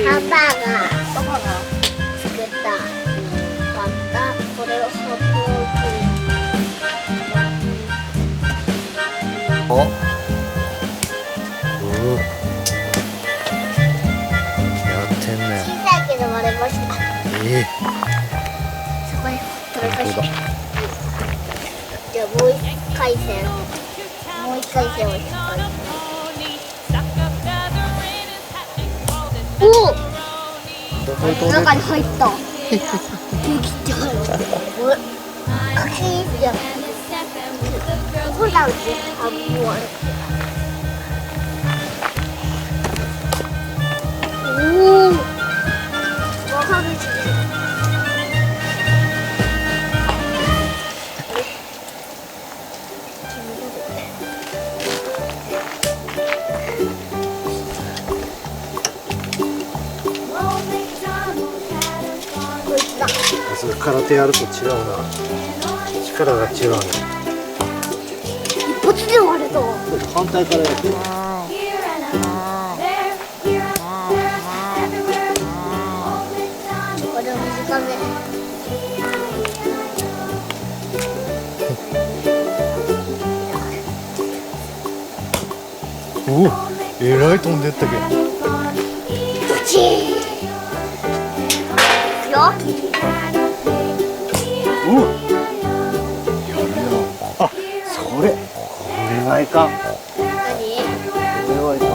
ハンバーガー作ったバッタ、これをホットお、やってんね。小さいけど割れました。そこで取れました。じゃあもう一回戦をしっかり。おお、中に入った。できて入った。カキンじゃん。ほらうち半分割れて。おお。わかるし。それ空手やると違うな。力が違うね。一発で割れた。反対からやって。これを短め。おお、えらい飛んでったけど。プチー。よ。おお。あ、それ。これはいかん。何？これはいかん。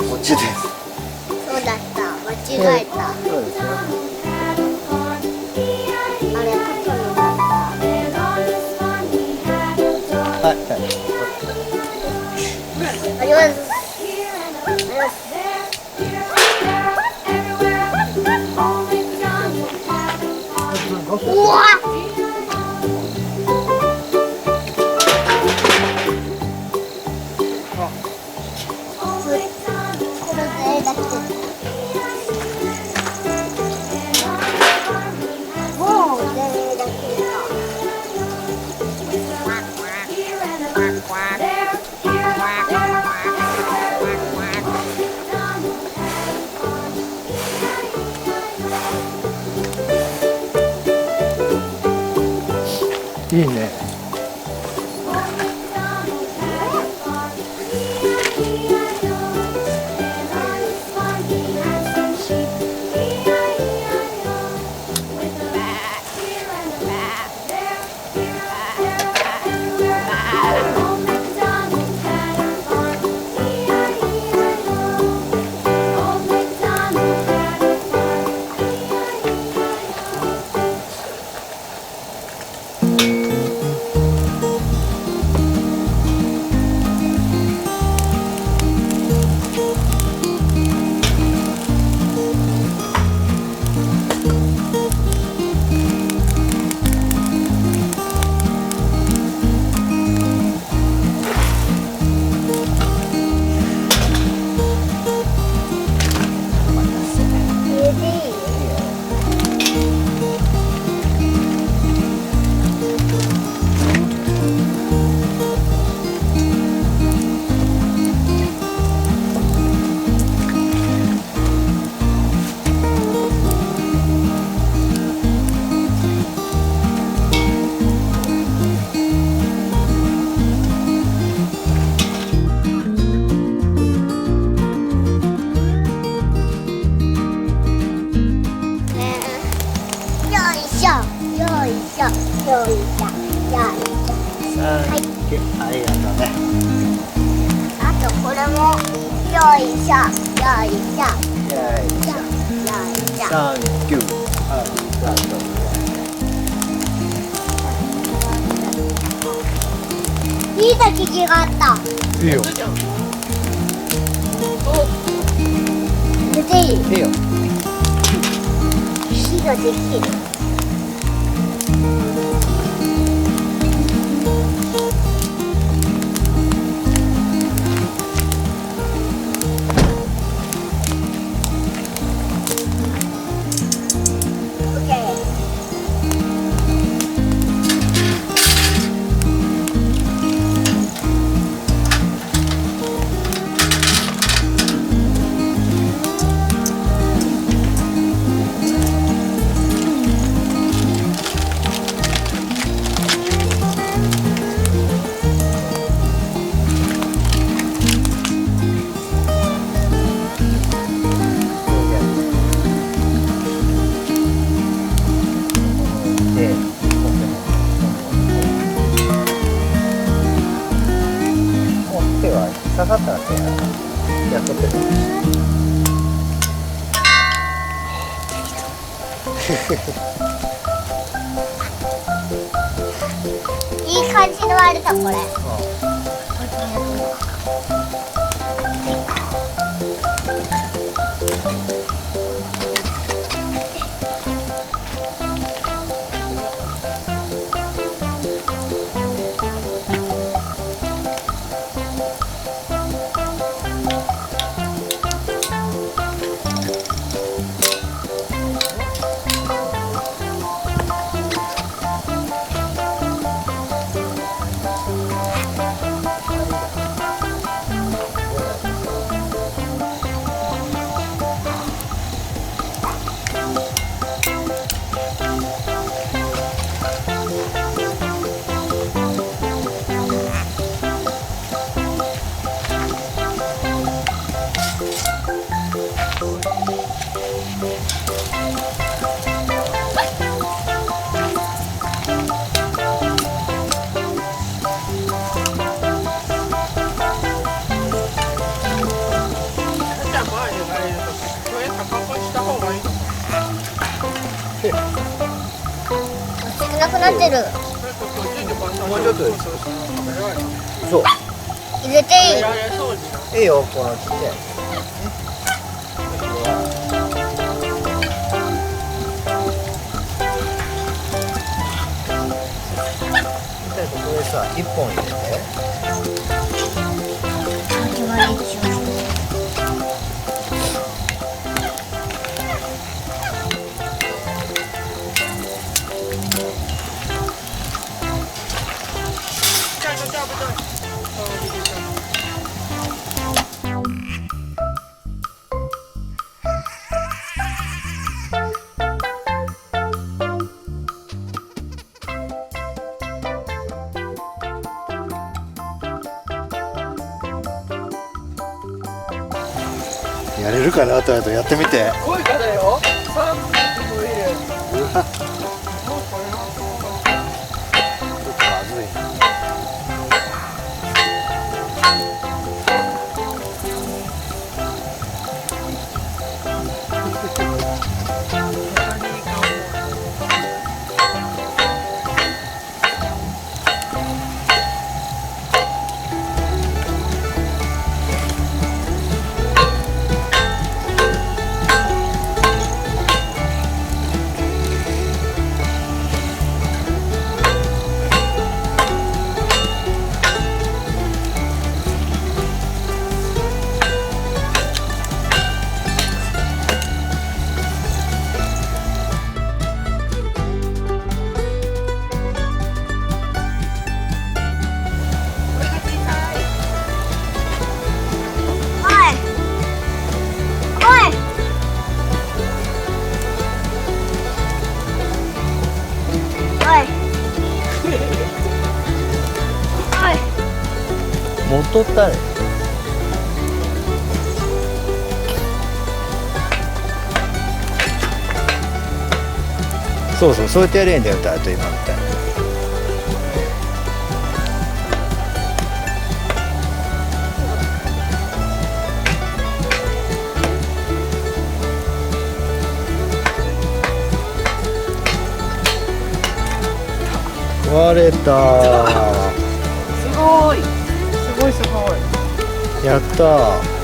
こっちです。そうだった。間違えた。そうですね。あれ、パパのだった。はい。あります。うわ！いいね。ありがとうね。あとこれもよいしょよいしょよいしょよいしょ。サンキュー。ありがとう。いい焚き火があった。いいよ。出ていい？いいよ。火ができる。もう手は刺さったら手やっとってる。いい感じの割れたこれ。少なくなってる。もうちょっとです。そう。入れていい？いいよ、このちっちゃい。これさ、1本入れて。やれるかな、あとやってみて。声がだよ。3分もいる。ちょっとまずいな。元ったれ。そうそう、そうやってやれんだよ、あと今みたいに。割れたー。すごい。すごいすごい。やったー。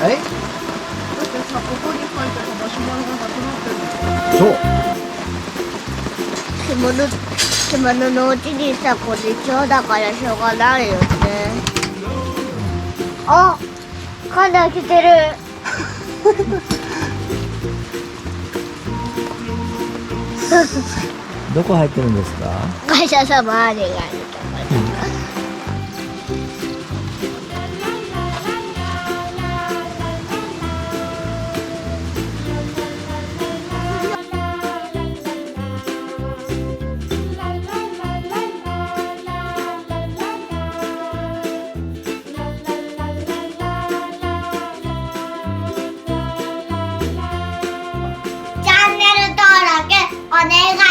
はい。だってさ、ここに書いてあるマシュマロがなくなってる。そう。獣のうちにさ、こんにちはだからしょうがないよね。あ、カナ来てる。どこ入ってるんですか？会社様あれがあるところ。チャンネル登録お願い